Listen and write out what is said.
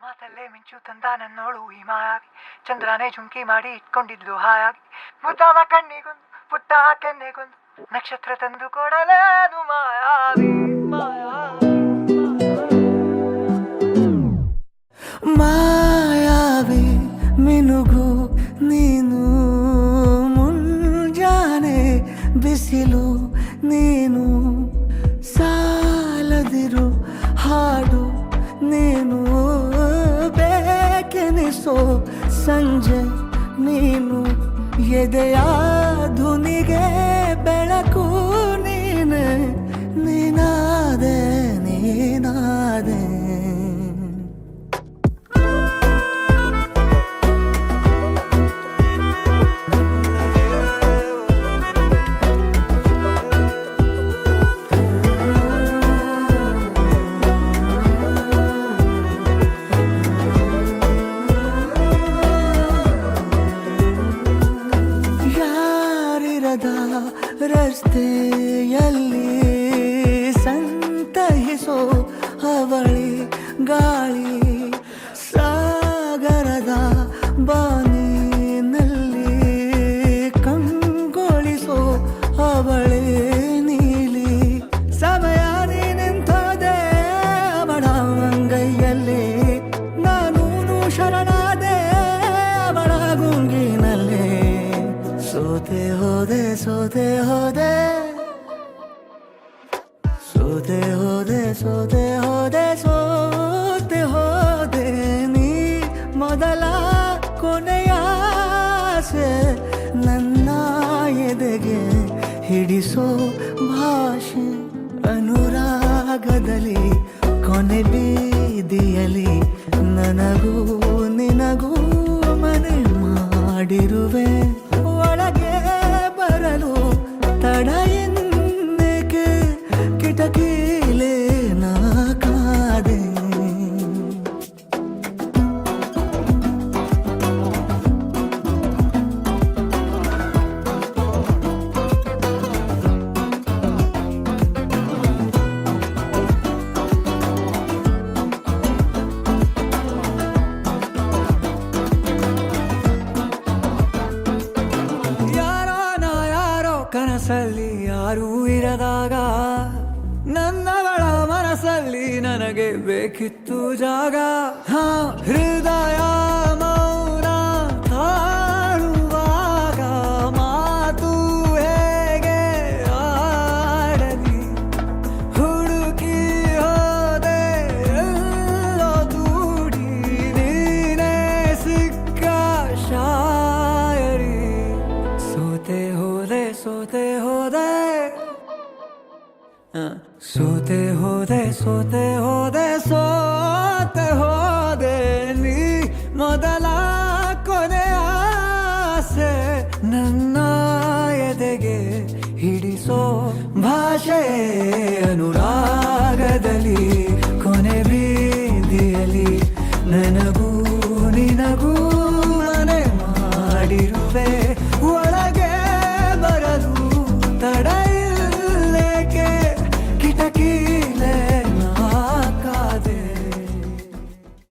ಮಾತಲ್ಲೇ ಮಿಂಚು ತಂದ ನನ್ನೋಳು ಈ ಮಾಯಾವಿ ಚಂದ್ರನೇ ಜುಂಕಿ ಮಾಡಿ ಇಟ್ಕೊಂಡಿದ್ಲು ಹಾಯಾಗಿ ಮುದ್ದಾದ ಕಣ್ಣಿಗೊಂದು ಪುಟ್ಟ ಕೆನ್ನೆಗೊಂದು ನಕ್ಷತ್ರ ತಂದು ಕೊಡಲೇನು ಮಾಯಾವಿ ಮಾಯಾವಿ ಮಿನುಗು ನೀನು ಮುಂಜಾನೆ ಬಿಸಿಲು ನೀನು ಸಾಲದಿರು ಹಾಡು ನೀನು ಬೇಕೆನಿಸೋ ಸಂಜೆ ನೀನು ಎದೆಯ ಧುನಿಗೆ ಬೆಳಕು ನೀನೆ ನೀನಾದೆ ನೀನಾದೆ ರಸ್ತೆಯಲ್ಲಿ ಸಂತಹಿಸೋ ಅವಳಿ ಗಾಳಿ ಸಾಗರದ ಬಾನಿನಲ್ಲಿ ಕಂಗೊಳಿಸೋ ಅವಳೆ ನೀಲಿ ಸಮಯ ನಿಂತೋದೆ ಅವಳ ಅಂಗೈಯಲ್ಲಿ ನಾನು ಶರಣಾದೆ ಅವಳ ಗುಂಗಿನಲ್ಲಿ ಸೋತೆ ಹೋದೆ ಸೋತೆ ಹೋದೆ ಸೋತೆ ಹೋದೆ ಸೋತೆ ಹೋದೆ ಸೋತೆ ಹೋದೆ ನೀ ಮೊದಲ ಕೊನೆಯ ಆಸೆ ನನ್ನ ಎದೆಗೆ ಹಿಡಿಸೋ ಭಾಷೆ ಅನುರಾಗದಲ್ಲಿ ಕೊನೆ ಬೀದಿಯಲ್ಲಿ ನನಗೂ ನಿನಗೂ ಮನೆ ಮಾಡಿರುವೆ ಒಳಗೆ ಬರಲು ತಡ ಎನ್ನಕ್ಕೆ ಕಿಟಕಿಲೇ ನಾ ಕಾದೆ ಕನಸಲ್ಲಿ ಯಾರೂ ಇರದಾಗ ನನ್ನವಳ ಮನಸ್ಸಲ್ಲಿ ನನಗೆ ಬೇಕಿತ್ತು ಜಾಗ ಹೃದಯ ಮೌನ ತಾಳುವಾಗ ಮಾತು ಹೇಗೆ ಆಡಲಿ ಹುಡುಕಿ ಹೋದೆ ಎಲ್ಲೋ ದೂಡಿ ನೀನೇ ಸಿಕ್ಕ ಶಾಯರಿ ಸೋತೆ ಹೋದೆ ಸೋತೆ ಹೋದೆ ಸೋತೆ ಹೋದೆ ಸೋತೆ ಹೋದೆ ಸೋತೆ ಹೋದೆ ನೀ ಮೊದಲ